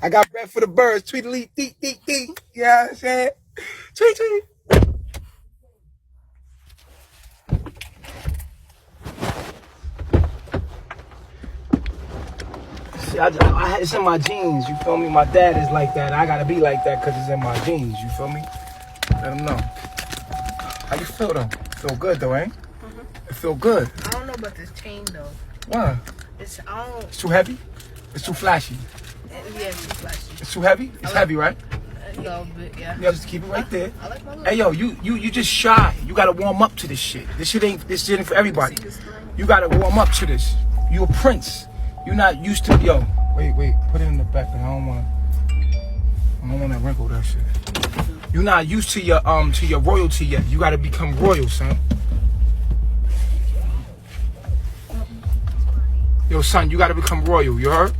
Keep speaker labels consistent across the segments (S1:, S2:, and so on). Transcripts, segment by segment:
S1: I got bread for the birds. Tweedly, dee, dee, dee. You know what I'm saying? Tweet, tweet. See, it's in my genes, you feel me? My dad is like that. I gotta be like that because it's in my genes, you feel me? Let him know. How you feel though? Feel good though, ain't? It feel good.
S2: I don't know about this chain though.
S1: Why?
S2: It's
S1: too heavy? It's too flashy?
S2: Yeah, it's too flashy.
S1: It's too heavy? It's heavy, right?
S2: A little bit, yeah.
S1: Yeah, just keep it right there.
S2: I like my little.
S1: Hey yo, you just shy. You gotta warm up to this shit. This shit ain't for everybody. You gotta warm up to this. You a prince. You're not used to wait, put it in the back. I don't want to wrinkle that shit. You're not used to your royalty yet. You gotta become royal, son. Yo, son, you gotta become royal. You heard?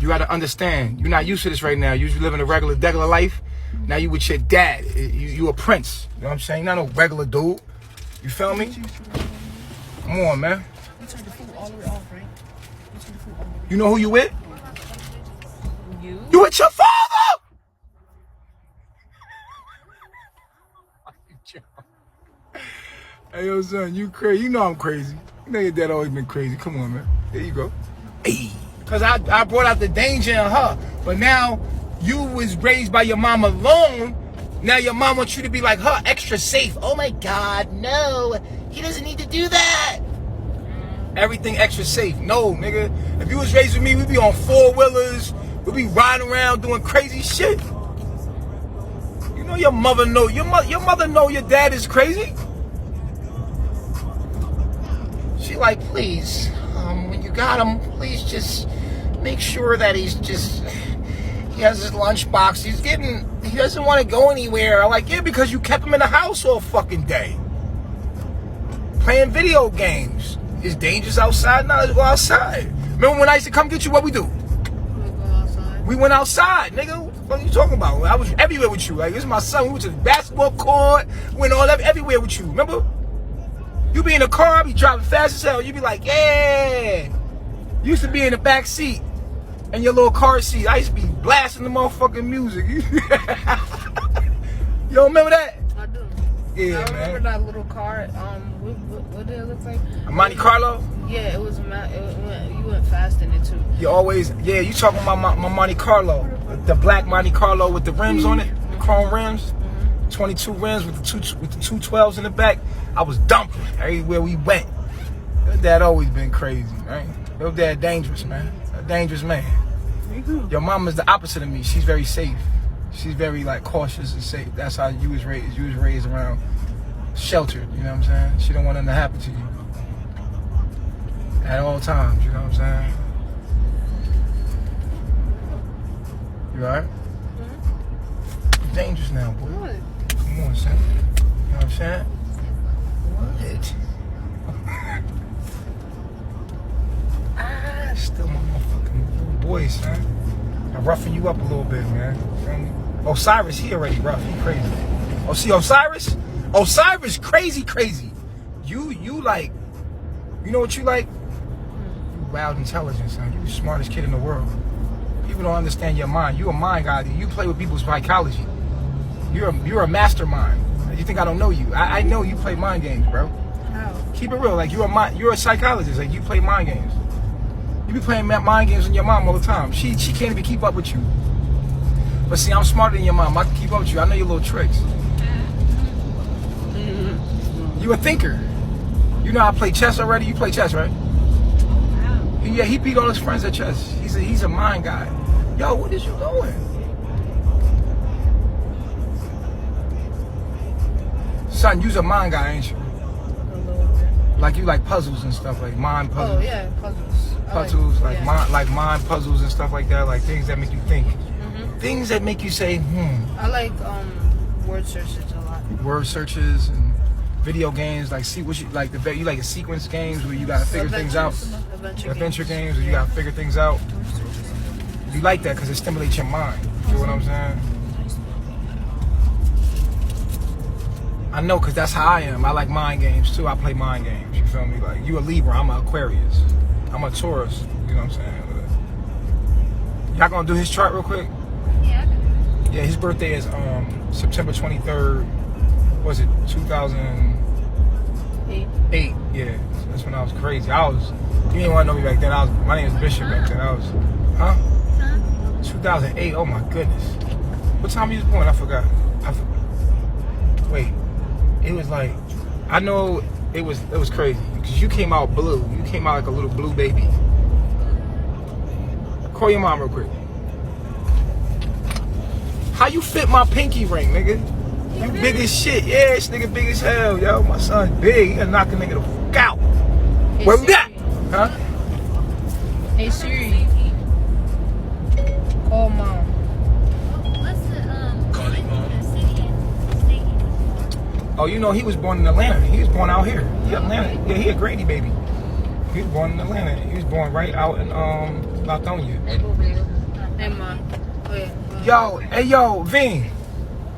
S1: You gotta understand. You're not used to this right now. You living a regular life. Now you with your dad. You a prince. You know what I'm saying? You're not no regular dude. You feel me? Come on, man.
S2: You turned the food all the way off, right?
S1: You know who you with?
S2: You?
S1: You with your father! Hey, yo, son, you crazy. You know I'm crazy. You know your dad always been crazy. Come on, man. There you go. Hey. Because I brought out the danger in her. But now you was raised by your mom alone. Now your mom wants you to be like her, extra safe. Oh, my God, no. He doesn't need to do that. Everything extra safe. No, nigga. If you was raised with me, we'd be on four-wheelers. We'd be riding around doing crazy shit. You know your mother know. Your mother know your dad is crazy. She like, please, when you got him, please just make sure that he has his lunchbox. He doesn't want to go anywhere. I'm like, yeah, because you kept him in the house all fucking day. Playing video games. It's dangerous outside. Now let's go outside. Remember when I used to come get you? What we do?
S2: We go outside.
S1: We went outside, nigga. What are you talking about? I was everywhere with you. Like, this is my son. We went to the basketball court. Went everywhere with you. Remember? You be in the car. I be driving fast as hell. You be like, yeah. You used to be in the back seat in your little car seat. I used to be blasting the motherfucking music. You don't remember that?
S2: I do.
S1: Yeah,
S2: I remember
S1: man.
S2: that little car. What did it look like?
S1: A Monte Carlo?
S2: Yeah, you went fast in it too.
S1: You talking about my Monte Carlo. The black Monte Carlo with the rims on it, the chrome rims. 22 rims with the 212s in the back. I was dumping everywhere we went. Your dad always been crazy, right? Your dad dangerous, man. A dangerous man. Your mom is the opposite of me. She's very safe. She's very like cautious and safe. That's how you was raised. You was raised around sheltered, you know what I'm saying? She don't want nothing to happen to you. At all times, you know what I'm saying? You alright? It's dangerous now, boy.
S2: What?
S1: Come on, son. You know what I'm saying? What? Still my motherfucking little boy, son. I'm roughing you up a little bit, man. Osiris, he already rough. He crazy. Oh, see, Osiris, crazy. You like, you know what you like? You wild intelligence, son. You the smartest kid in the world. People don't understand your mind. You a mind guy. You play with people's psychology. You're a mastermind. You think I don't know you? I know you play mind games, bro.
S2: How?
S1: Keep it real. Like you're a psychologist. Like you play mind games. You be playing mind games with your mom all the time. She can't even keep up with you. But see, I'm smarter than your mom. I can keep up with you. I know your little tricks. You a thinker. You know I play chess already. You play chess, right? Yeah, he beat all his friends at chess. He's a mind guy. Yo, what is you doing? Son, you's a mind guy, ain't you?
S2: A little bit.
S1: Like you like puzzles and stuff, like mind puzzles.
S2: Oh yeah, puzzles.
S1: Puzzles, like mind puzzles and stuff like that, like things that make you think. Things that make you say,
S2: I like word searches a lot.
S1: Word searches and video games, like see what you like. You like the sequence games where you gotta figure things out. Adventure games where you gotta figure things out. You like that because it stimulates your mind. You know what I'm saying? I know, because that's how I am. I like mind games too. I play mind games. You feel me? Like you a Libra, I'm an Aquarius. I'm a Taurus. You know what I'm saying? Y'all gonna do his chart real quick?
S3: Yeah, I can do it.
S1: Yeah, his birthday is September 23rd. Was it 2008? Yeah, that's when I was crazy. You didn't want to know me back then. My name was Bishop back then.
S3: Huh?
S1: 2008. Oh my goodness. What time he was born? I forgot. Wait, it was like, I know it was crazy because you came out blue. You came out like a little blue baby. Call your mom real quick. How you fit my pinky ring, nigga? You big as shit. Yeah, this nigga big as hell, yo. My son big. He gonna knock a nigga the fuck out.
S2: Hey,
S1: Where we
S2: Siri.
S1: at? Huh?
S2: Hey Siri. Call mom.
S3: What's the city?
S1: Oh, you know he was born in Atlanta. He was born out here. He Atlanta. Yeah, he a Grady baby. He was born in Atlanta. He was born right out in Lithonia.
S2: Hey mom. Oh yeah.
S1: Yo, hey yo, Vin.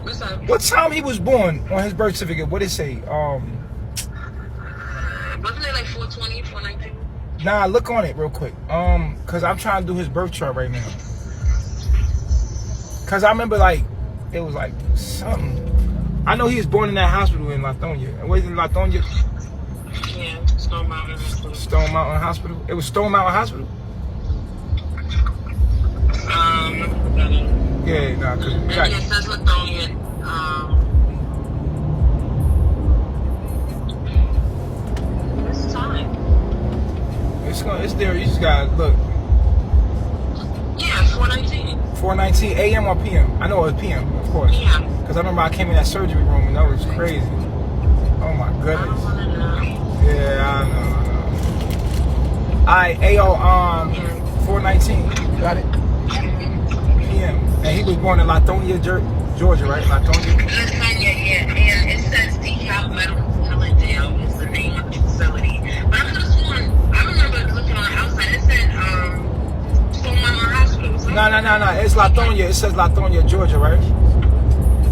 S4: What's up?
S1: What time he was born on his birth certificate? What did it say?
S4: Wasn't it like 420, 419?
S1: Nah, look on it real quick. Cause I'm trying to do his birth chart right now. Cause I remember like it was like something. I know he was born in that hospital in Lithonia. And was it in Lithonia?
S4: Yeah, Stone Mountain Hospital.
S1: Stone Mountain Hospital. It was Stone Mountain Hospital. Yeah, nah, cause
S4: Maybe it says Lithonia. What's the time?
S1: it's there. You just gotta look.
S4: Yeah, 419.
S1: 4:19 a.m. or p.m. I know it was p.m. Of course.
S4: Yeah.
S1: Cause I remember I came in that surgery room and that was crazy. Oh my
S4: I don't
S1: goodness.
S4: want to know.
S1: Yeah, I know. Alright, AO 4:19. Got it. p.m. And he was born in Lithonia, Georgia, right? Lithonia.
S4: Lithonia, yeah. And it says DeKalb Medical Hillendale is the name of the facility. But I could have sworn, I remember looking on the outside, it said Stone Mountain Hospital.
S1: No. It's Lithonia. It says Lithonia, Georgia, right?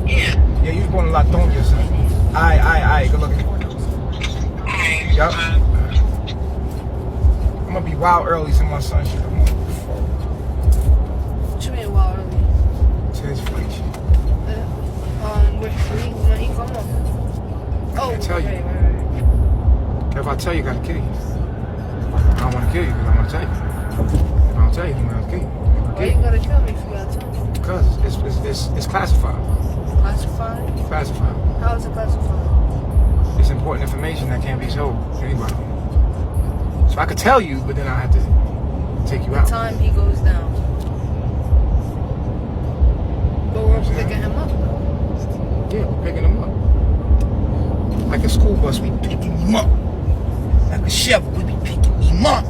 S4: Yeah.
S1: Yeah, you was born in Lithonia, son. Alright. Good looking.
S4: Alright.
S1: Yup. I'm gonna be wild early to my son shit. I'm gonna
S2: What you mean wild early?
S1: to his flight shit.
S2: When he come up. Oh,
S1: I tell you.
S2: right.
S1: If I tell you, I gotta kill you. I don't wanna kill you because I'm gonna tell you. If I don't tell you, I'm gonna kill you.
S2: Why you gotta kill me if you gotta tell me?
S1: Because it's classified.
S2: Classified?
S1: Classified.
S2: How is it classified?
S1: It's important information that can't be told to anybody. So I could tell you, but then I have to take you
S2: The
S1: out.
S2: time he goes down. But we're picking him up though.
S1: Yeah, we're picking them up. Like a school bus, we picking him up. Like a shovel, we be picking him up.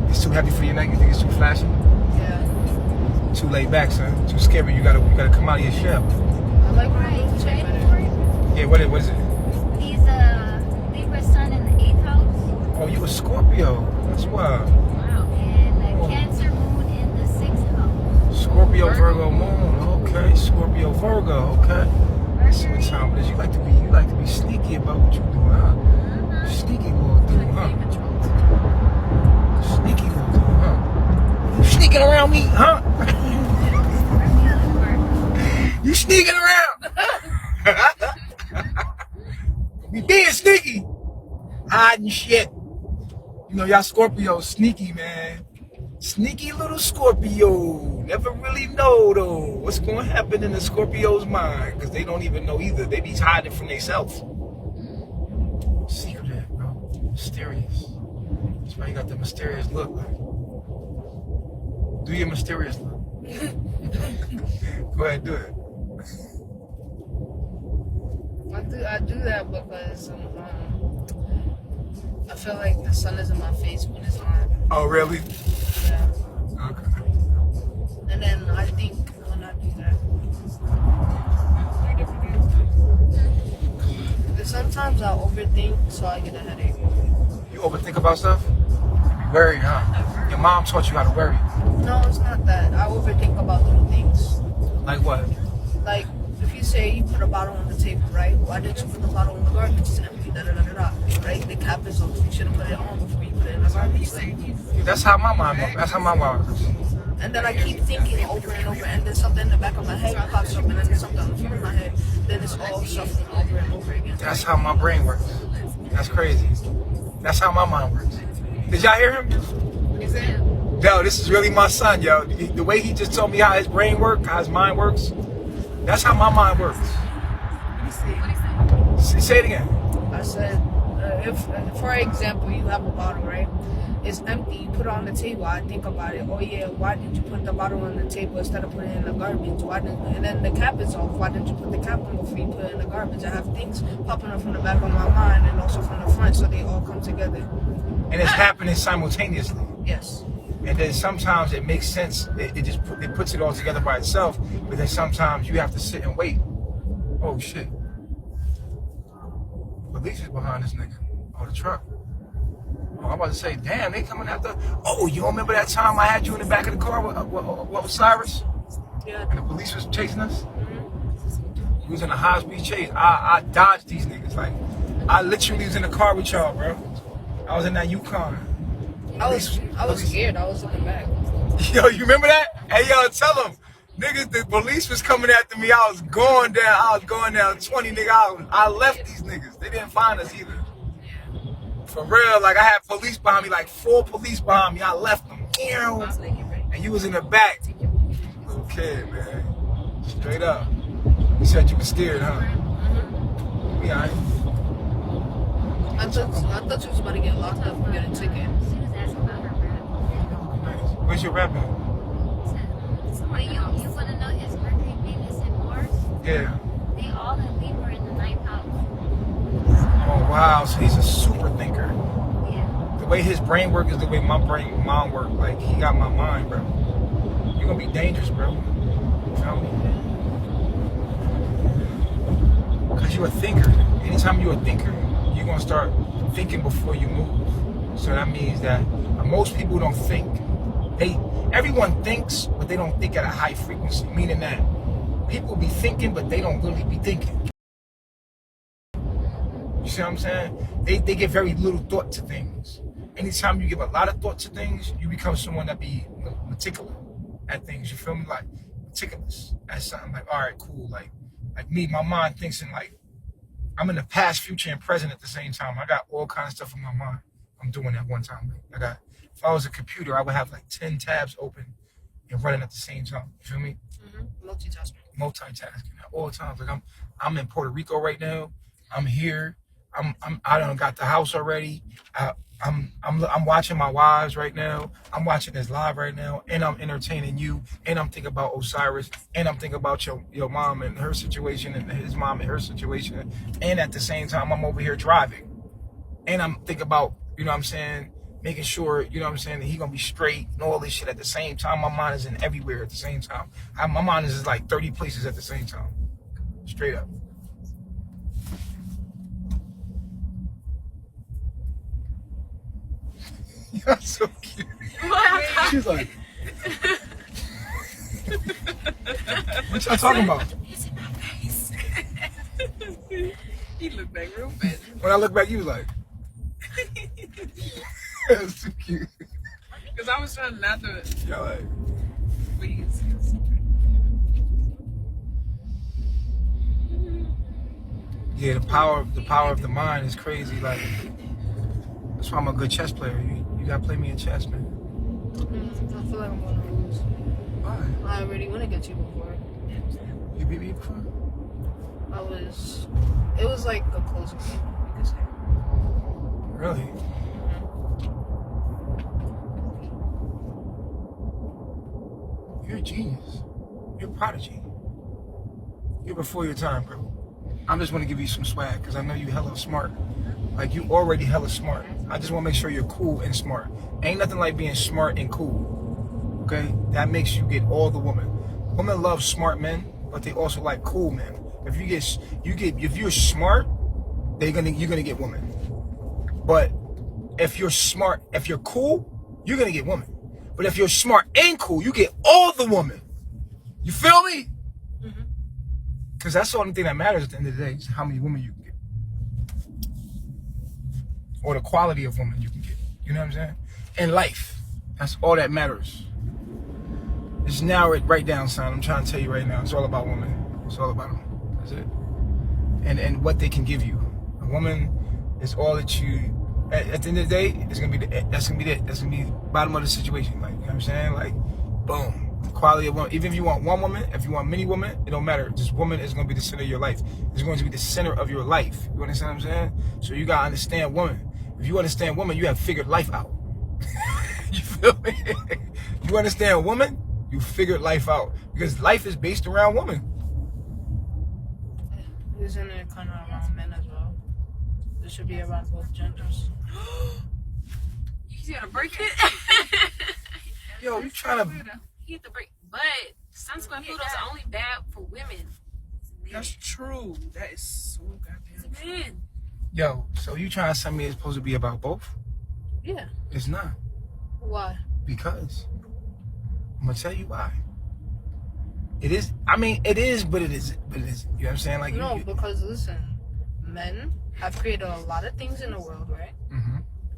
S1: It's too heavy for your neck. You think it's too flashy?
S2: Yeah.
S1: Too laid back, son. Too scary. You gotta come out of your shell.
S2: I like
S3: Right,
S2: when
S3: ready
S2: better.
S3: for it?
S1: Yeah, what is it?
S3: He's a Libra sun in the 8th house.
S1: Oh, you a Scorpio. That's wild.
S3: Wow. And a Cancer moon in the 6th house.
S1: Scorpio, Virgo moon. Okay. Scorpio, Virgo. Okay. Let's see what time it is. You like to be sneaky about what you do, huh? Sneaky little dude, huh? Sneaky little dude, huh? You sneaking around me, huh? You sneaking around? We being sneaky, hiding shit. You know, y'all Scorpios sneaky, man. Sneaky little Scorpio. Never really know though what's gonna happen in the Scorpio's mind, because they don't even know either. They be hiding from themselves. Secret, bro. Mysterious. That's why you got the mysterious look. Do your mysterious look. Go ahead, do it.
S2: I do that because I feel like the sun is in my face when it's on.
S1: Oh, really?
S2: Yeah.
S1: Okay.
S2: And then I think when I do that. Because sometimes I overthink, so I get a headache.
S1: You overthink about stuff? Worry, huh? Your mom taught you how to worry.
S2: No, it's not that. I overthink about little things.
S1: Like what?
S2: Like, if you say you put a bottle on the table, right? Why didn't you put the bottle in the garbage? It's empty, da da da da da. Right? The cap is off. You should have put it on before you put it in the the garbage thing.
S1: That's how my mind works. That's how my mind works.
S2: And then I keep thinking over and over, and then something in the back of my head pops up, and then something in the front of my head. Then it's all shuffling over and over again.
S1: That's how my brain works. That's crazy. That's how my mind works. Did y'all hear him? Yo, this is really my son, yo. The way he just told me how his brain works, how his mind works, that's how my mind works. Say it again.
S2: I said, if, for example, you have a bottle, right? It's empty. You put it on the table. I think about it. Oh yeah, why did you put the bottle on the table instead of putting it in the garbage? And then the cap is off. Why didn't you put the cap on before you put it in the garbage? I have things popping up from the back of my mind and also from the front, so they all come together.
S1: And it's happening simultaneously.
S2: Yes.
S1: And then sometimes it makes sense. It puts it all together by itself. But then sometimes you have to sit and wait. Oh shit. Police is behind this nigga. Oh, the truck. Oh, I'm about to say, damn, they coming after. Oh, you don't remember that time I had you in the back of the car with Cyrus?
S2: Yeah.
S1: And the police was chasing us? He was in a high-speed chase. I dodged these niggas. Like, I literally was in the car with y'all, bro. I was in that Yukon.
S2: I was scared. I was looking back.
S1: Yo, you remember that? Hey, yo, tell them. Niggas, the police was coming after me. I was going down 20, nigga. I left these niggas. They didn't find us either. For real, like I had police behind me, like 4 police behind me. I left them. And you was in the back. Little kid, man. Straight up. You said you were scared, huh? Yeah.
S2: I thought you was about to get locked up and get a ticket.
S3: She was asking about her rap.
S1: Where's your rap at?
S3: But you want to know his Mercury, Venus, and Mars?
S1: Yeah.
S3: They all in Libra in the 9th house.
S1: Oh, wow. So he's a super thinker.
S3: Yeah.
S1: The way his brain works is the way my mind works. Like, he got my mind, bro. You're going to be dangerous, bro. You feel me? Because you're a thinker. Anytime you're a thinker, you're going to start thinking before you move. So that means that most people don't think. Everyone thinks, but they don't think at a high frequency. Meaning that people be thinking, but they don't really be thinking. You see what I'm saying? They give very little thought to things. Anytime you give a lot of thought to things, you become someone that be meticulous at things. You feel me? Like meticulous at something. Like, all right, cool. Like me, my mind thinks in like I'm in the past, future, and present at the same time. I got all kinds of stuff in my mind. I'm doing at one time. Like if I was a computer, I would have like 10 tabs open and running at the same time. You feel me? Multitasking at all times. Like I'm in Puerto Rico right now. I'm here. I done got the house already. I'm watching my wives right now. I'm watching this live right now, and I'm entertaining you. And I'm thinking about Osiris, and I'm thinking about your mom and her situation, and his mom and her situation. And at the same time, I'm over here driving, and I'm thinking about, you know what I'm saying, making sure, you know what I'm saying, that he gonna be straight and all this shit at the same time. My mind is in everywhere at the same time. My mind is like 30 places at the same time. Straight up. You're so cute. She's like, what y'all talking about?
S5: It's in my face. He looked back real fast.
S1: When I look back, you was like, that's too cute.
S5: Because I was trying not to.
S1: Y'all like,
S5: Please.
S1: yeah, the power of the mind is crazy. Like, that's why I'm a good chess player. You gotta play me in chess, man.
S2: I feel like I'm gonna lose.
S1: Why?
S2: I already won against you before.
S1: You beat me before?
S2: It was like a close game, you could say.
S1: Really? You're a genius. You're a prodigy. You're before your time, bro. I'm just want to give you some swag because I know you hella smart. Like, you already hella smart. I just want to make sure you're cool and smart. Ain't nothing like being smart and cool. Okay? That makes you get all the women. Women love smart men, but they also like cool men. If you're smart, you're gonna get women. But if you're smart, if you're cool, you're gonna get women. But if you're smart and cool, you get all the women. You feel me? Because that's the only thing that matters at the end of the day, is how many women you can get. Or the quality of women you can get. You know what I'm saying? In life, that's all that matters. Just narrow it right down, son. I'm trying to tell you right now. It's all about women. It's all about them. That's it. And what they can give you. A woman is all that you. At the end of the day, it's gonna be that's gonna be it. That's gonna be the bottom of the situation. Like, you know what I'm saying? Like, boom. The quality of woman. Even if you want one woman, if you want many women, it don't matter. Just woman is gonna be the center of your life. It's going to be the center of your life. You understand what I'm saying? So you gotta understand woman. If you understand woman, you have figured life out. You feel me? You understand woman, you figured life out. Because life is based around woman.
S2: Isn't it kind of around men as well? It should be around both genders.
S5: You gotta break it.
S1: Yo, you trying to...
S3: You have to break. But sunscreen Pluto's only bad for women.
S5: That's true. That is so goddamn true.
S3: Men.
S1: Yo, so you trying to tell me it's supposed to be about both?
S2: Yeah.
S1: It's not.
S2: Why?
S1: Because I'm gonna tell you why. It is. I mean, it is, but it isn't. But it isn't. You know what I'm saying? Like,
S2: No, because listen, men have created a lot of things in the world, right?
S1: Mm-hmm.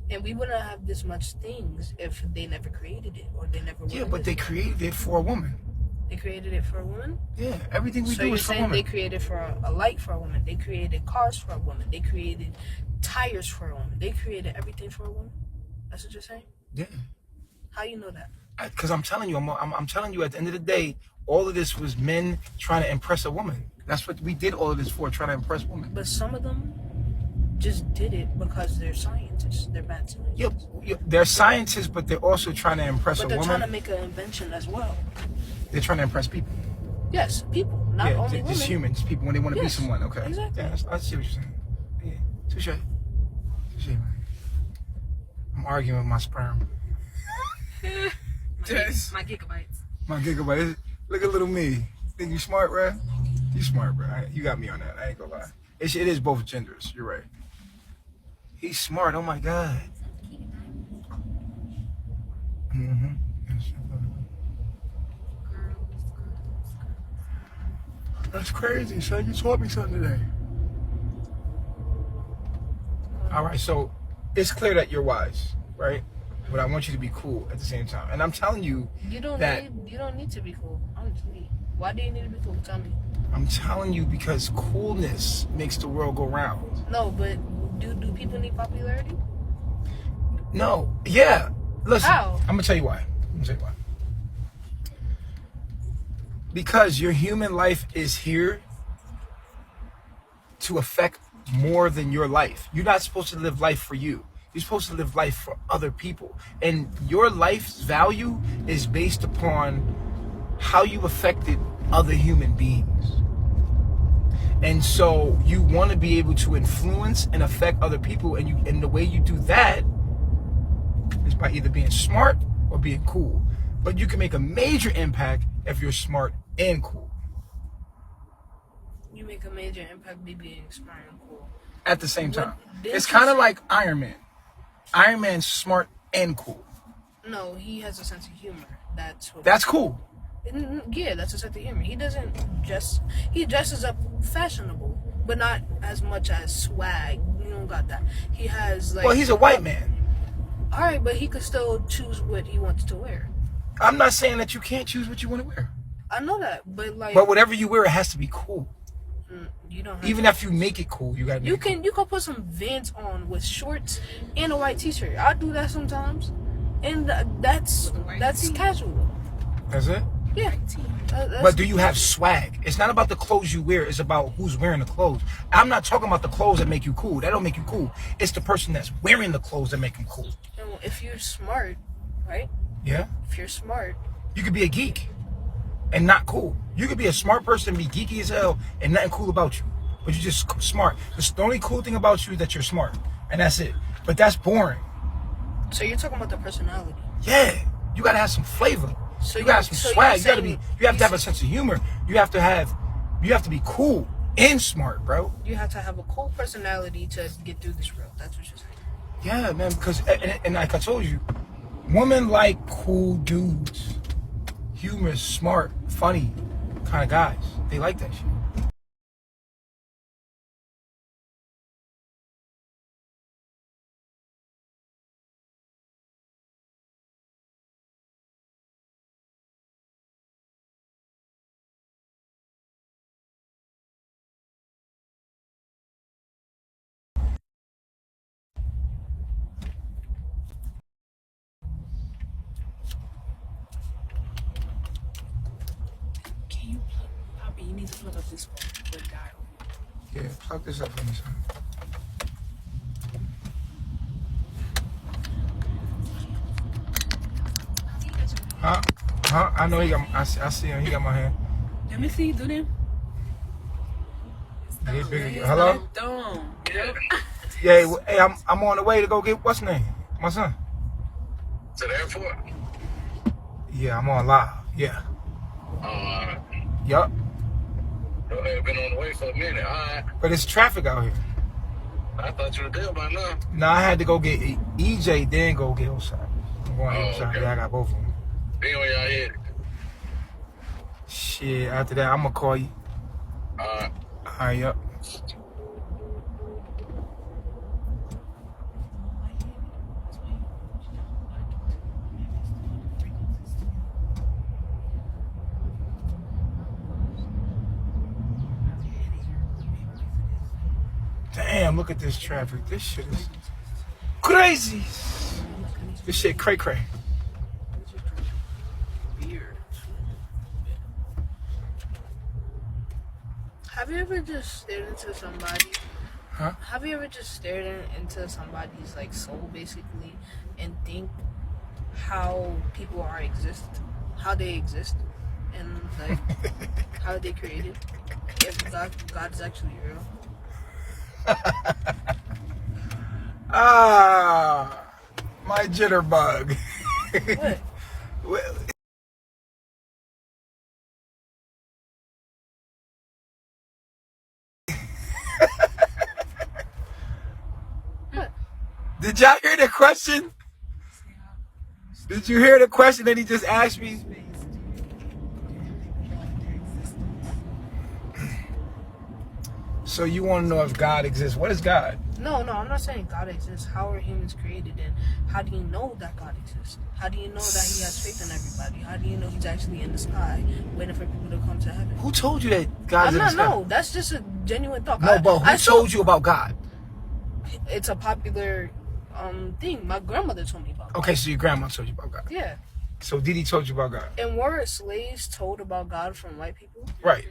S2: And we wouldn't have this much things if they never created it or they never.
S1: Yeah, but they created it for a woman.
S2: They created it for a woman.
S1: Yeah, everything we
S2: So
S1: do
S2: you're
S1: is for
S2: saying
S1: women.
S2: they created for a light for a woman. They created cars for a woman. They created tires for a woman. They created everything for a woman. That's what you're saying.
S1: Yeah.
S2: How you know that?
S1: Because I'm telling you, I'm telling you, at the end of the day, all of this was men trying to impress a woman. That's what we did all of this for, trying to impress women.
S2: But some of them just did it because they're scientists. They're bad scientists.
S1: Yeah, they're scientists, but they're also trying to impress
S2: But
S1: a
S2: they're
S1: woman.
S2: trying to make an invention as well.
S1: They're trying to impress people.
S2: Yes, people, not only women.
S1: Just humans, people when they want to
S2: Yes,
S1: be someone. Okay.
S2: exactly.
S1: Yeah, I see what you're saying. Yeah, touche. Touche, man. I'm arguing with my sperm.
S5: Yes.
S3: My gigabytes.
S1: My gigabyte. Look at little me. Think you smart, bro? You smart, bro. You got me on that. I ain't gonna lie. It is both genders. You're right. He's smart. Oh my god. Mm-hmm. That's crazy, son. You taught me something today. All right, so it's clear that you're wise, right? But I want you to be cool at the same time. And I'm telling you,
S2: You don't need to be cool. Honestly, why do you need to be cool? Tell me.
S1: I'm telling you because coolness makes the world go round.
S2: No, but do people need popularity?
S1: No, yeah. Listen,
S2: How?
S1: I'm gonna tell you why. Because your human life is here to affect more than your life. You're not supposed to live life for you. You're supposed to live life for other people. And your life's value is based upon how you affected other human beings. And so you want to be able to influence and affect other people, and the way you do that is by either being smart or being cool. But you can make a major impact if you're smart and cool.
S2: You make a major impact by being smart and cool.
S1: At the same time.
S2: What-
S1: It's kind of like Iron Man. Iron Man's smart and cool.
S2: No, he has a sense of humor.
S1: That's cool.
S2: Yeah, that's a sense of humor. He dresses up fashionable, but not as much as swag. You don't got that. He has like.
S1: Well, he's a white man.
S2: All right, but he could still choose what he wants to wear.
S1: I'm not saying that you can't choose what you want to wear.
S2: I know that, but like.
S1: But whatever you wear, it has to be cool.
S2: You don't. Have
S1: Even
S2: to.
S1: if you make it cool, you gotta.
S2: You can put some Vans on with shorts and a white T-shirt. I do that sometimes, and that's casual.
S1: That's it.
S2: Yeah. That's,
S1: But do you have swag? It's not about the clothes you wear. It's about who's wearing the clothes. I'm not talking about the clothes that make you cool. That don't make you cool. It's the person that's wearing the clothes that make them cool.
S2: if you're smart, right?
S1: Yeah.
S2: If you're smart,
S1: You could be a geek and not cool. You could be a smart person and be geeky as hell and nothing cool about you. But you're just smart. The only cool thing about you is that you're smart. And that's it. But that's boring.
S2: so you're talking about the personality.
S1: Yeah. You gotta have some flavor.
S2: So
S1: you gotta have some swag.
S2: you're
S1: You have to have a sense of humor. You have to be cool and smart, bro.
S2: You have to have a cool personality to get through this world. That's what you're saying.
S1: Yeah, man, because and like I told you, women like cool dudes. Humorous, smart, funny kind of guys. They like that shit.
S5: need to plug up this phone. The dial.
S1: Yeah, plug this up for me, son. Huh? I know he got. I see him. He got my hand.
S5: Let me see. Do them.
S1: Yeah, hello.
S5: Dumb. Yep.
S1: Yeah, hey, I'm on the way to go get what's his name? My son.
S6: To the airport?
S1: Yeah, I'm on live. Yeah. Yup.
S6: I've been on the way for a minute. All right.
S1: But it's traffic out here.
S6: I thought you were there by now.
S1: Nah, I had to go get EJ, then go get Osai. I'm going to Osai.
S6: Okay.
S1: Yeah, I got both of them.
S6: Then where y'all headed?
S1: Shit, after that, I'm going to call you. All right, yup. Damn, look at this traffic. This shit is crazy. This shit cray-cray.
S2: Have you ever just stared into somebody?
S1: Huh?
S2: Have you ever just stared into somebody's like soul, basically, and think how people how they exist, and like how they created? If God is actually real.
S1: My jitterbug.
S2: What?
S1: Well,
S2: What?
S1: did y'all hear the question? Did you hear the question that he just asked me? So you want to know if God exists? What is God?
S2: No, I'm not saying God exists. How are humans created, and how do you know that God exists? How do you know that He has faith in everybody? How do you know He's actually in the sky, waiting for people to come to heaven?
S1: Who told you that God is in the sky?
S2: No, that's just a genuine thought.
S1: No, but who told you about God?
S2: It's a popular thing. My grandmother told me about God.
S1: Okay, so your grandma told you about God.
S2: Yeah.
S1: So Didi told you about God.
S2: And were slaves told about God from white people?
S1: Right.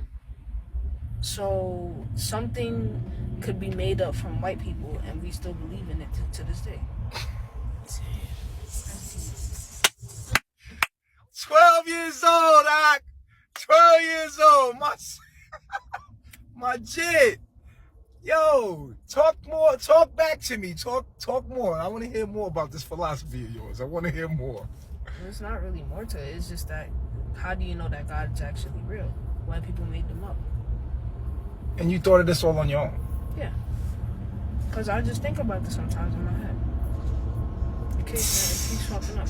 S2: So something could be made up from white people, and we still believe in it to this day.
S1: 12 years old, Doc. 12 years old. My jit. Yo, talk more. Talk back to me. Talk more. I want to hear more about this philosophy of yours. I want to hear more.
S2: There's not really more to it. It's just that, how do you know that God is actually real? White people made them up.
S1: And you thought of this all on your own?
S2: Yeah. Because I just think about this sometimes in my head. It keeps popping up.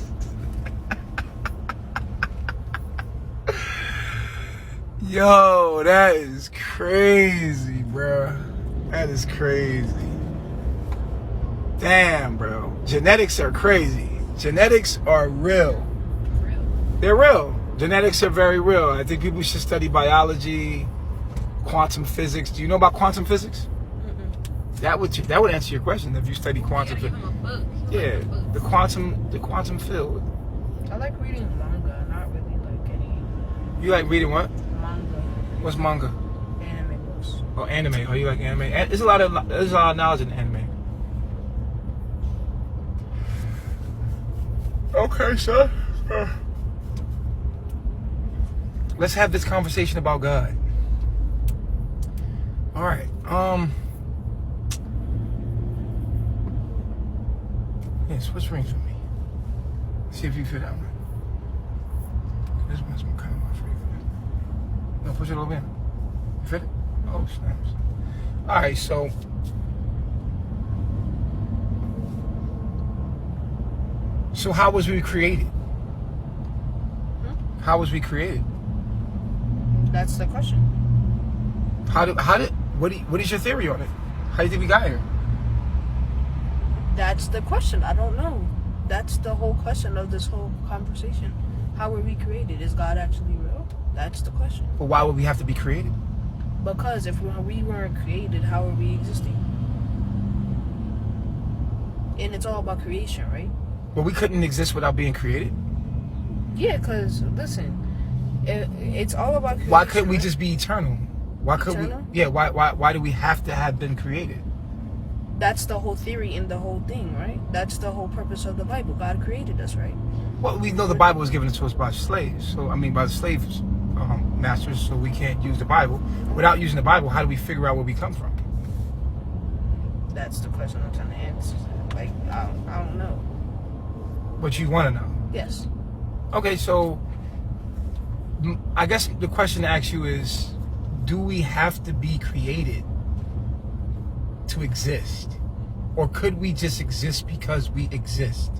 S1: Yo, that is crazy, bro. That is crazy. Damn, bro. Genetics are crazy. Genetics are real. They're real. Genetics are very real. I think people should study biology, quantum physics. Do you know about quantum physics? Mm-hmm. That would answer your question if you study quantum physics. Yeah, the quantum field.
S2: I like reading manga, not really like any.
S1: You like reading what?
S2: Manga.
S1: What's manga?
S2: Anime books.
S1: Oh, anime. Oh, you like anime? There's a lot of knowledge in anime. Okay, sir. Let's have this conversation about God. All right. Yeah, switch rings with me. See if you feel that one. This one's kind of my favorite. No, push it over in. You fit it? Oh, snaps. All right, so. So how was we created? How was we created?
S2: That's the question.
S1: What is your theory on it? How do you think we got here?
S2: That's the question. I don't know. That's the whole question of this whole conversation. How were we created? Is God actually real? That's the question.
S1: But why would we have to be created?
S2: Because if we weren't created, how are we existing? And it's all about creation, right?
S1: But we couldn't exist without being created?
S2: Yeah, because, listen, it's all about creation.
S1: Why couldn't we
S2: right?
S1: just be eternal? Why could
S2: Eternal?
S1: we? Yeah. Why do we have to have been created?
S2: That's the whole theory in the whole thing, right? That's the whole purpose of the Bible. God created us, right?
S1: Well, we know the Bible was given to us by slaves. So I mean, by the slaves masters. So we can't use the Bible. Without using the Bible, how do we figure out where we come from?
S2: That's the question I'm trying to answer. Like, I don't know.
S1: But you want to know.
S2: Yes.
S1: Okay, so I guess the question to ask you is, do we have to be created to exist? Or could we just exist because we exist?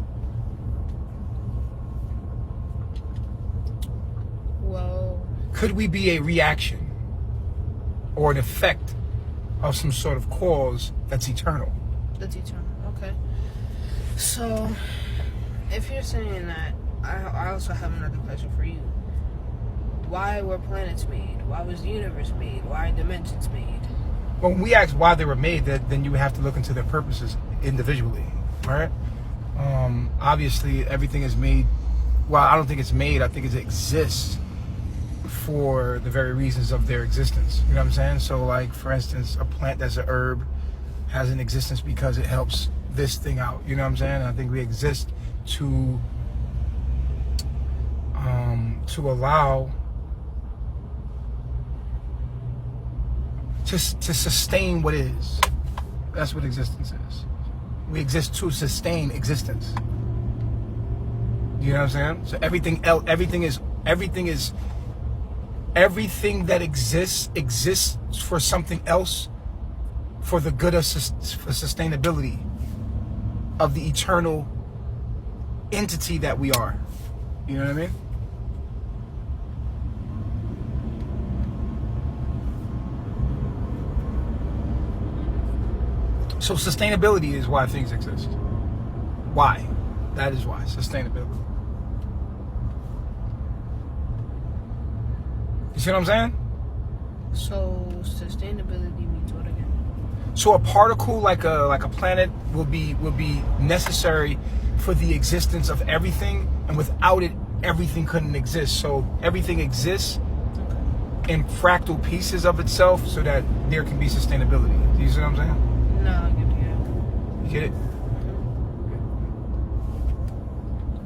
S2: Well,
S1: Could we be a reaction or an effect of some sort of cause that's eternal?
S2: that's eternal. Okay. So, if you're saying that, I also have another question for you. Why were planets made? Why was the universe made? Why are dimensions made?
S1: When we ask why they were made, then you would have to look into their purposes individually, right? Obviously, everything is made. Well, I don't think it's made. I think it exists for the very reasons of their existence. You know what I'm saying? So, like, for instance, a plant that's an herb has an existence because it helps this thing out. You know what I'm saying? I think we exist to allow to sustain what is. That's what existence is. We exist to sustain existence. You know what I'm saying? So everything that exists for something else, for the good of for sustainability of the eternal entity that we are. You know what I mean? So sustainability is why things exist. Why? That is why. Sustainability. You see what I'm saying?
S2: So, sustainability means what again?
S1: So a particle like a planet will be necessary for the existence of everything, and without it, everything couldn't exist. So everything exists in fractal pieces of itself so that there can be sustainability. Do you see what I'm saying?
S2: No, I get it.
S1: You get it?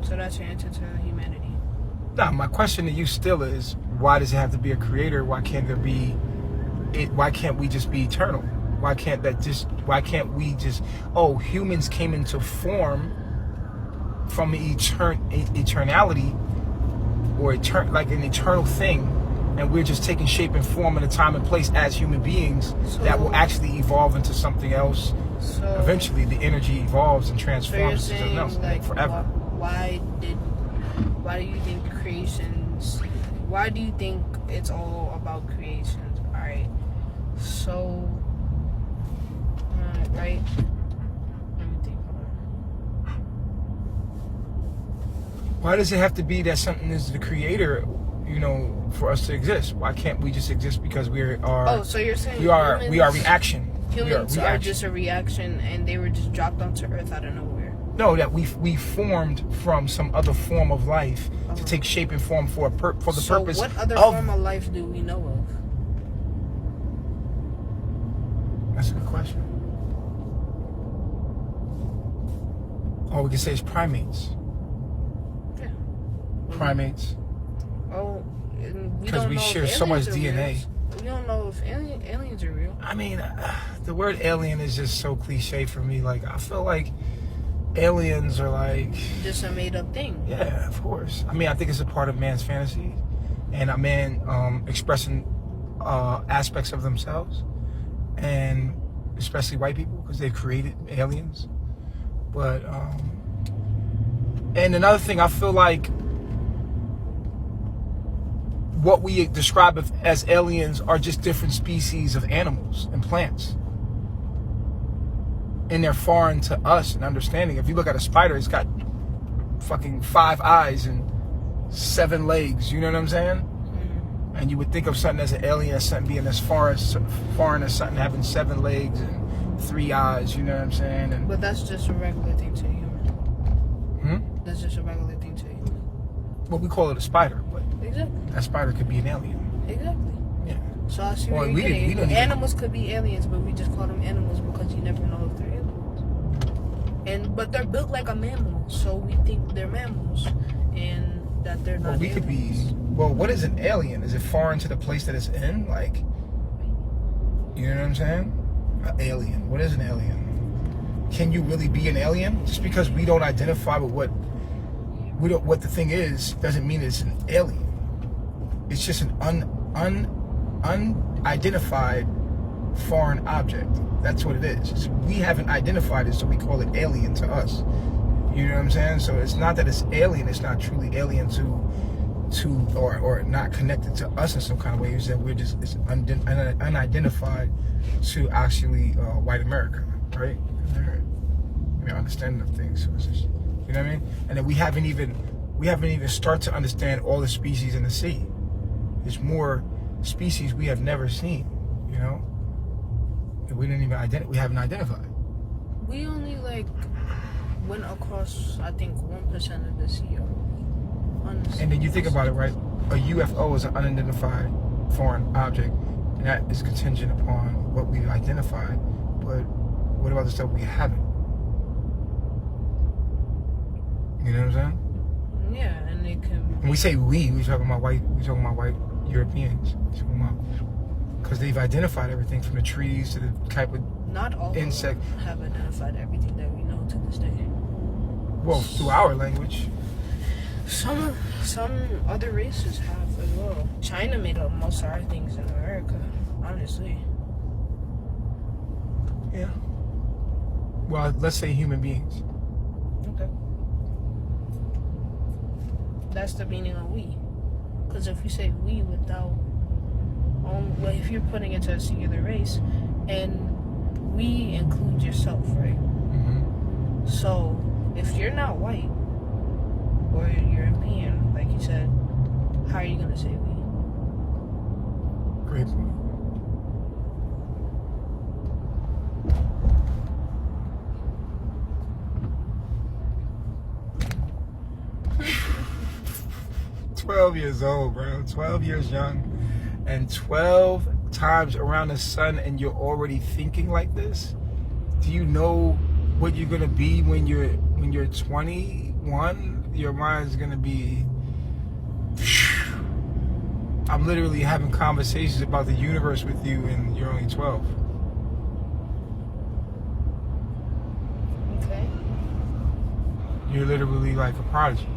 S2: So that's your answer to humanity.
S1: Now, my question to you still is, why does it have to be a creator? Why can't there be it? Why can't we just be eternal? Why can't we just, humans came into form from eternality, or like an eternal thing, and we're just taking shape and form in a time and place as human beings that will actually evolve into something else.
S2: So
S1: Eventually, the energy evolves and
S2: So you're
S1: transforms into something
S2: saying,
S1: else,
S2: like,
S1: forever.
S2: why do you think creations? Why do you think it's all about creations? All right. So, right. Let me think.
S1: Why does it have to be that something is the creator, for us to exist? Why can't we just exist because we are?
S2: Oh, so you're saying
S1: we are reaction.
S2: Humans
S1: we
S2: are just a reaction, and they were just dropped onto Earth out of nowhere.
S1: No, that we formed from some other form of life to take shape and form for the purpose.
S2: What other form of life do we know of?
S1: That's a good question. All we can say is primates.
S2: Yeah.
S1: Primates.
S2: Oh,
S1: Because we share so much DNA.
S2: We don't know if aliens are real.
S1: I mean, the word alien is just so cliche for me. Like, I feel like aliens are like
S2: Just a made up thing.
S1: Yeah, of course. I mean, I think it's a part of man's fantasy, and a man expressing aspects of themselves, and especially white people, because they've created aliens. But and another thing, I feel like what we describe as aliens are just different species of animals and plants. And they're foreign to us in understanding. If you look at a spider, it's got fucking 5 eyes and 7 legs. You know what I'm saying? Mm-hmm. And you would think of something as an alien as something being as foreign as something having 7 legs and 3 eyes. You know what I'm saying? And,
S2: But that's just a regular thing to a human. That's just a regular thing to a human.
S1: well, we call it a spider, but
S2: Exactly.
S1: that spider could be an alien.
S2: Exactly.
S1: Yeah.
S2: So I see
S1: Well,
S2: where
S1: we
S2: you're
S1: didn't-
S2: getting.
S1: we don't even-
S2: Animals could be aliens, but we just call them animals because you never know if they're aliens. But they're built like a mammal, so we think they're mammals, and that they're not.
S1: Well, we could be.
S2: aliens.
S1: Well, what is an alien? Is it foreign to the place that it's in? Like, you know what I'm saying? An alien. What is an alien? Can you really be an alien? Just because we don't identify with what the thing is, doesn't mean it's an alien. It's just an unidentified foreign object. That's what it is. We haven't identified it, so we call it alien to us. You know what I'm saying? So it's not that it's alien. It's not truly alien to or not connected to us in some kind of way. It's that it's unidentified to actually white America, right? Their understanding of things. So it's just, you know what I mean? And then we haven't even started to understand all the species in the sea. There's more species we have never seen, you know? And we didn't even we haven't identified.
S2: We only went across, I think, 1% of the sea.
S1: And then you think about it, right? A UFO is an unidentified foreign object, and that is contingent upon what we've identified. But what about the stuff we haven't? You know what I'm saying?
S2: Yeah, and they can.
S1: When we say we're talking about white Europeans. Because they've identified everything from the trees to the type of
S2: Not all
S1: insect.
S2: of them have identified everything that we know to this day.
S1: Well, through our language.
S2: Some other races have as well. China made up most of our things in America, honestly.
S1: Yeah. Well, let's say human beings.
S2: Okay. That's the meaning of we. Because if you say we without, if you're putting it to a singular race, and we include yourself, right?
S1: Mm-hmm.
S2: So if you're not white or European, like you said, how are you gonna say we?
S1: Great point. "12 years old, bro. 12 years young, and 12 times around the sun, and you're already thinking like this? Do you know what you're gonna be when you're 21? Your mind's gonna be. I'm literally having conversations about the universe with you, and you're only 12.
S2: Okay.
S1: You're literally like a prodigy.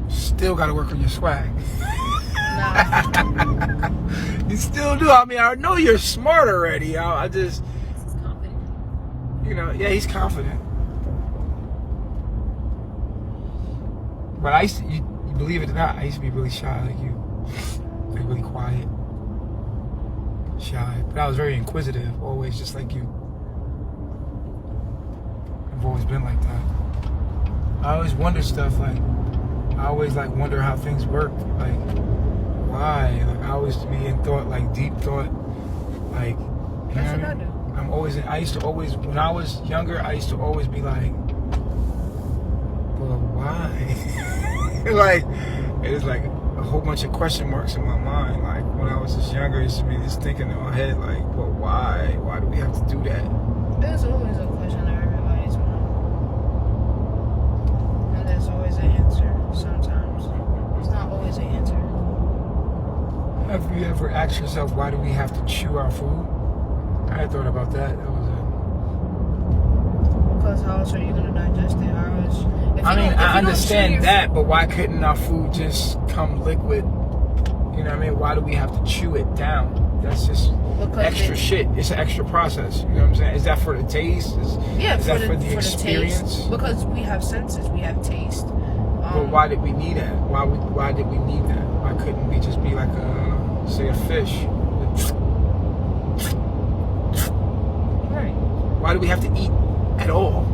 S1: Still got to work on your swag.
S2: Nah.
S1: You still do. I mean, I know you're smart already. I just,
S3: He's confident.
S1: you know, yeah, he's confident. But I used to, you believe it or not, I used to be really shy like you. Like really quiet. Shy. But I was very inquisitive, always just like you. I've always been like that. I always wonder stuff like, I always wonder how things work. Like, why? Like, I always be in thought, like deep thought. Like, you
S2: That's
S1: know
S2: what I do.
S1: I'm always, I used to always, when I was younger, I used to always be like, well, why? Like, it's like a whole bunch of question marks in my mind. Like, when I was just younger, I used to be just thinking in my head, like, well, why? Why do we have to do that?
S2: There's always a question in everybody's mind. And there's always an answer sometimes. It's not always an answer.
S1: Have you ever asked yourself, why do we have to chew our food? I had thought about that. That was
S2: Because how else are you going to digest it?
S1: I understand that, but why couldn't our food just come liquid? You know what I mean? Why do we have to chew it down? That's just extra shit. It's an extra process. You know what I'm saying? Is that for the taste? Is that for the experience?
S2: Taste. Because we have senses. We have taste.
S1: But why did we need that? Why did we need that? Why couldn't we just be like say a fish?
S2: Right.
S1: Why do we have to eat at all?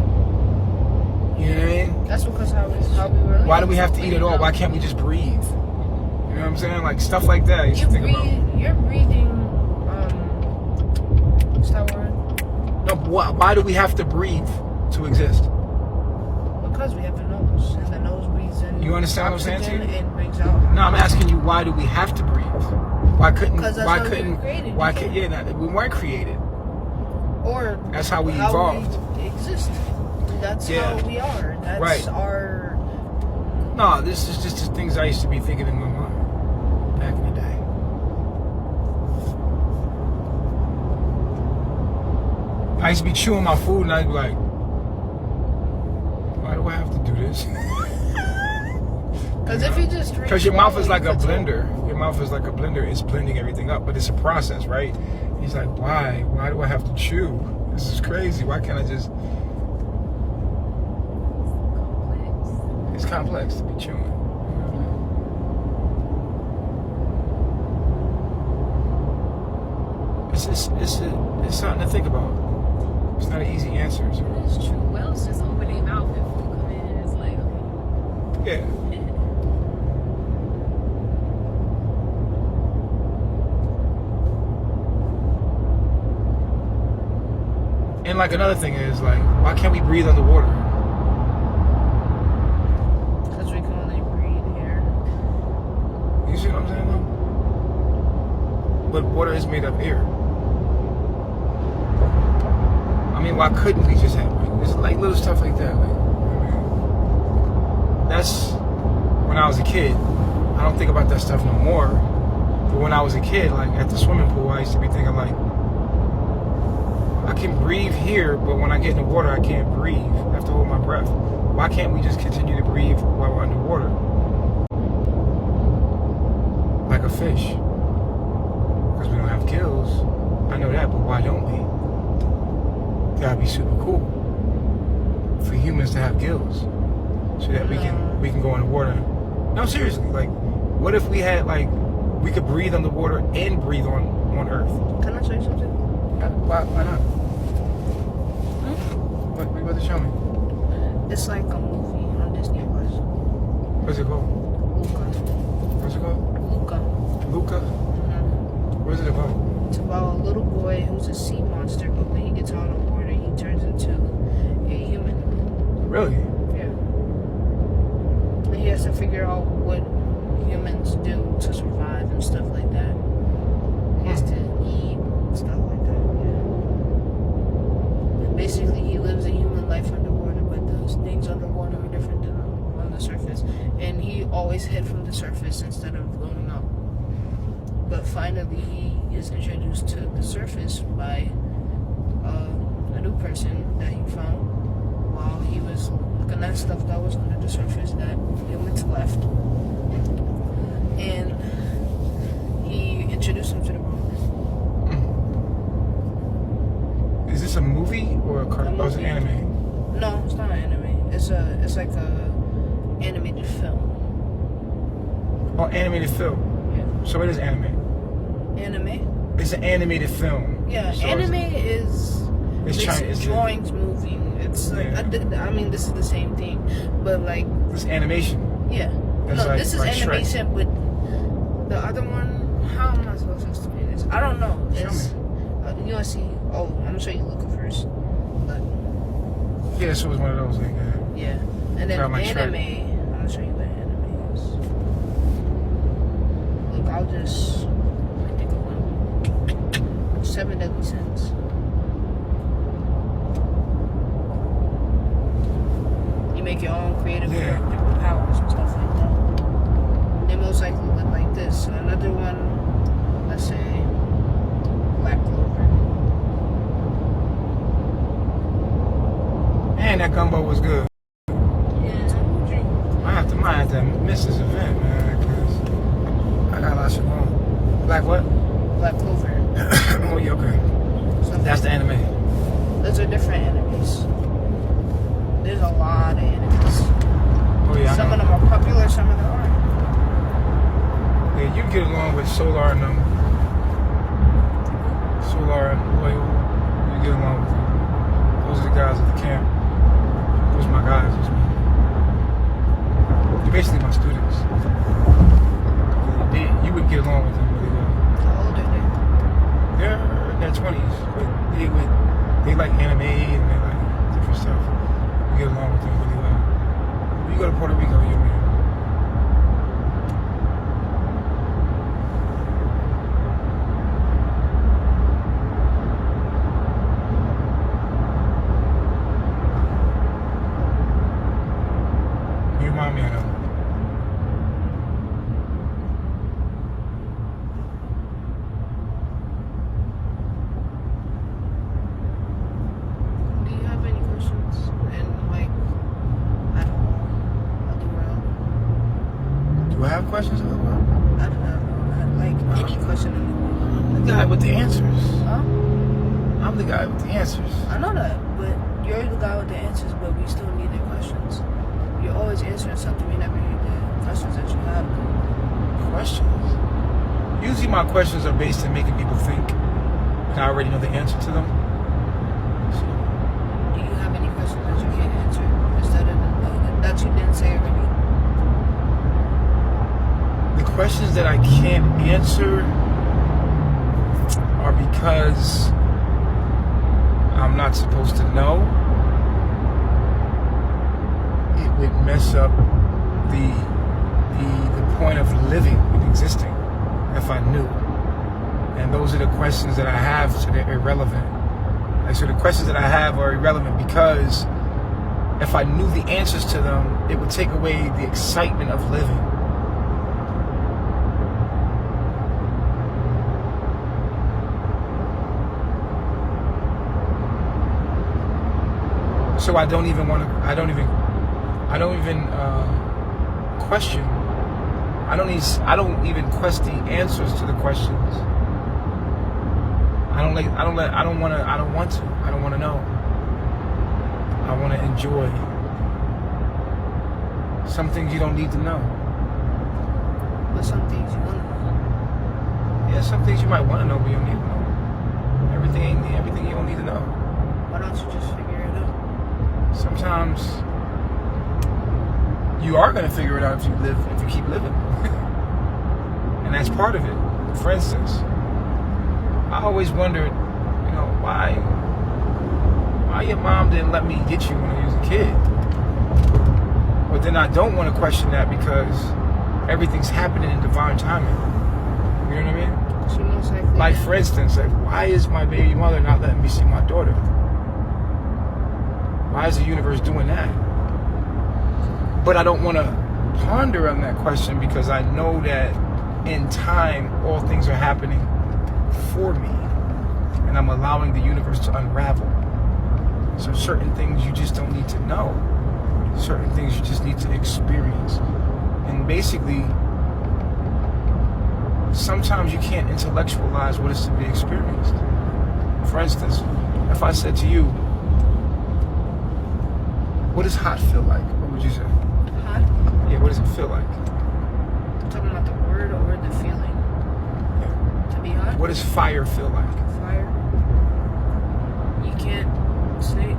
S1: You know what I mean?
S2: That's because how we were.
S1: Why do we have to eat at all? Why can't we just breathe? You know what I'm saying? Like stuff like that. I used to think about.
S2: You're breathing. What's that word?
S1: No, why do we have to breathe to exist?
S2: Because we have a nose, and the nose breathes in.
S1: You understand what I'm saying to you?
S2: And brings out.
S1: No, I'm asking you, why do we have to breathe? Why couldn't?
S2: Because that's
S1: Why
S2: how we
S1: couldn't?
S2: were created.
S1: Why could? Yeah, we weren't created.
S2: Or
S1: That's how we evolved.
S2: We exist. That's
S1: Yeah.
S2: how we are. That's
S1: Right.
S2: our.
S1: No, this is just the things I used to be thinking in my mind back in the day. I used to be chewing my food and I'd be like, why do I have to do this?
S2: Because if you just drink.
S1: Because your mouth is like a
S2: slowly,
S1: blender. Your mouth is like a blender. It's blending everything up, but it's a process, right? He's like, why? Why do I have to chew? This is crazy. Why can't I just... It's complex to be chewing. It's something to think about. It's not an easy answer. So.
S3: It's true. Wells just open their mouth and food come in and it's like, okay.
S1: Yeah. And like another thing is like, why can't we breathe underwater?
S2: Because we can only breathe here.
S1: You see what I'm saying though? But water is made of air. I mean, why couldn't we just have like, it's like little stuff like that? Like, that's when I was a kid. I don't think about that stuff no more. But when I was a kid, like at the swimming pool, I used to be thinking like, I can breathe here, but when I get in the water, I can't breathe. I have to hold my breath. Why can't we just continue to breathe while we're underwater? Like a fish. Because we don't have gills. I know that, but why don't we? Gotta be super cool for humans to have gills, so that we can go in the water. No, seriously, like, what if we had like we could breathe underwater and breathe on Earth?
S2: Can I say something?
S1: Why not? What are you about to show me?
S2: It's like a movie on Disney Plus.
S1: What's it called?
S2: Luca.
S1: What's it called?
S2: Luca.
S1: Luca? What is it about?
S2: It's about a little boy who's a sea monster, but when he gets out of the water, he turns into a human.
S1: Really?
S2: Yeah. And he has to figure out what humans do to survive and stuff like that. He has to eat and stuff like that. Yeah. And basically, he lives a human life underwater, but those things underwater are different than on the surface. And he always hid from the surface instead of blowing up. But finally, he is introduced to the surface by a new person that he found while he was looking at stuff that was under the surface that humans left. And he introduced him to the world.
S1: Is this a movie or a cartoon? Oh, it's an anime.
S2: No, it's not an anime. It's like a animated film.
S1: Oh, animated film.
S2: Yeah.
S1: So it is anime.
S2: Anime?
S1: It's an animated film.
S2: Yeah,
S1: So
S2: anime is
S1: It's Chinese.
S2: drawings moving. It's like
S1: Yeah.
S2: I mean, this is the same thing, but like
S1: It's animation.
S2: yeah.
S1: It's
S2: No,
S1: like-
S2: this is
S1: like Shrek.
S2: animation, but the other one, how am I supposed to explain this? I don't know. It's you want to see? Oh, I'm gonna show you Luca first. But
S1: Yeah, so it's one of those like
S2: yeah, and then
S1: Kinda like
S2: anime.
S1: Shrek.
S2: I'm gonna show you what anime is. Look, I'll just I think of one. 7 Deadly Sins. You make your own creative different powers and stuff like that. They most likely look like this. So another one, let's say Black Clover.
S1: Man, that gumbo was good.
S2: Yeah.
S1: I have to miss this event, man, because I got a lot of shit going. Black what?
S2: Black Clover.
S1: Oh yeah, okay.
S2: So
S1: That's the anime.
S2: those are different enemies. There's a lot of enemies.
S1: Oh yeah.
S2: Some of them are popular, some of them aren't.
S1: Yeah, you get along with Solar and them. Solar and Oil. You get along with them. Those are the guys at the camp. Those are my guys. They're basically my students. You would get along with them really well.
S2: How old are they?
S1: They're in their 20s. But they like anime and they like different stuff. You get along with them really well. You go to Puerto Rico, you man. You remind me of them.
S2: Do you have any questions? And like, I don't know, of the world?
S1: Do I have questions of the world?
S2: I don't know. Like any question in the world.
S1: I'm the guy with the answers.
S2: Huh?
S1: I'm the guy with the answers.
S2: I know that, but you're the guy with the answers, but we still need the questions. You're always answering something. We never hear the questions that you have.
S1: Questions? Usually my questions are based in making people think, and I already know the answer to them. So,
S2: Do you have any questions that you can't answer instead of that you didn't say already?
S1: the questions that I can't answer are because I'm not supposed to know. It would mess up the point of living and existing if I knew. And those are the questions that I have, so they're irrelevant. Like, so the questions that I have are irrelevant because if I knew the answers to them, it would take away the excitement of living. So I don't even question. I don't even quest the answers to the questions. I don't want to know. I want to enjoy. Some things you don't need to know.
S2: But some things you want to know.
S1: Yeah, some things you might want to know, but you don't need to know. Everything you don't need to know.
S2: Why don't you just figure it out?
S1: Sometimes you are going to figure it out if you keep living. And that's part of it. For instance, I always wondered, why your mom didn't let me get you when I was a kid. But then I don't want to question that because everything's happening in divine timing. You know what I mean?
S2: She most likely
S1: Like, for instance, why is my baby mother not letting me see my daughter? Why is the universe doing that? But I don't want to ponder on that question because I know that in time, all things are happening for me. And I'm allowing the universe to unravel. So certain things you just don't need to know. Certain things you just need to experience. And basically, sometimes you can't intellectualize what is to be experienced. For instance, if I said to you, what does hot feel like? What would you say?
S2: hot.
S1: Yeah, what does it feel like?
S2: Talking about the word or the feeling.
S1: Yeah.
S2: To be hot.
S1: What does fire feel like?
S2: Fire. You can't say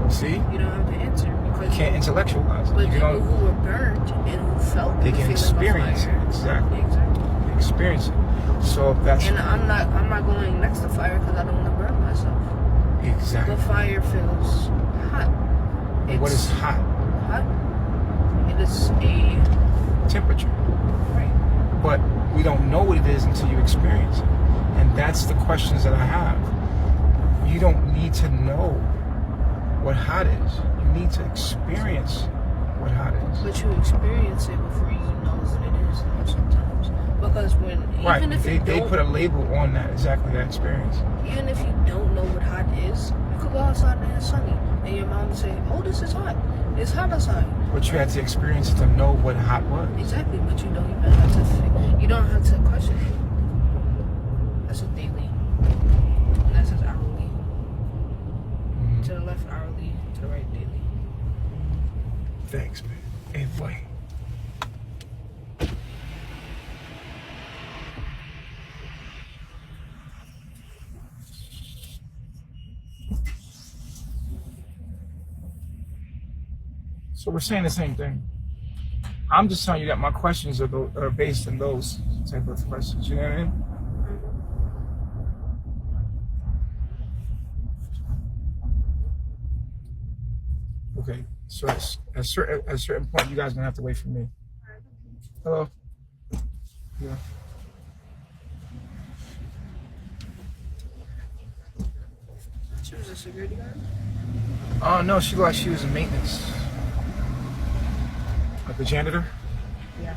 S1: See?
S2: you don't have the answer because
S1: You can't intellectualize it.
S2: But
S1: You
S2: people
S1: can
S2: who were burnt and who felt
S1: they
S2: the
S1: can
S2: feeling
S1: experience
S2: of fire.
S1: it. Exactly.
S2: Exactly.
S1: Experience it. So that's
S2: And I'm not going next to fire because I don't want to burn myself.
S1: exactly.
S2: But fire feels hot.
S1: What is hot?
S2: Hot. It is a
S1: Temperature.
S2: right.
S1: But we don't know what it is until you experience it. And that's the questions that I have. You don't need to know what hot is. You need to experience what hot is.
S2: But you experience it before you know what it is sometimes. Because
S1: Right.
S2: even if
S1: They put a label on that, exactly that experience.
S2: even if you don't know what hot is, you could go outside and it's sunny. And your mom would say, oh, this is hot. It's hot outside.
S1: But you had to experience it to know what hot was.
S2: Exactly, but you don't even have to. You don't have to question it. That's a daily. And that says hourly.
S1: Mhm.
S2: To the left, hourly. To the right, daily.
S1: Thanks, man. Hey, boy. So we're saying the same thing. I'm just telling you that my questions are based on those type of questions. You know what I mean? Okay. So at a certain point, you guys gonna have to wait for me. Hello. Yeah.
S2: She was a security guard.
S1: Oh no, she looked like she was in maintenance. Like the janitor.
S2: Yeah.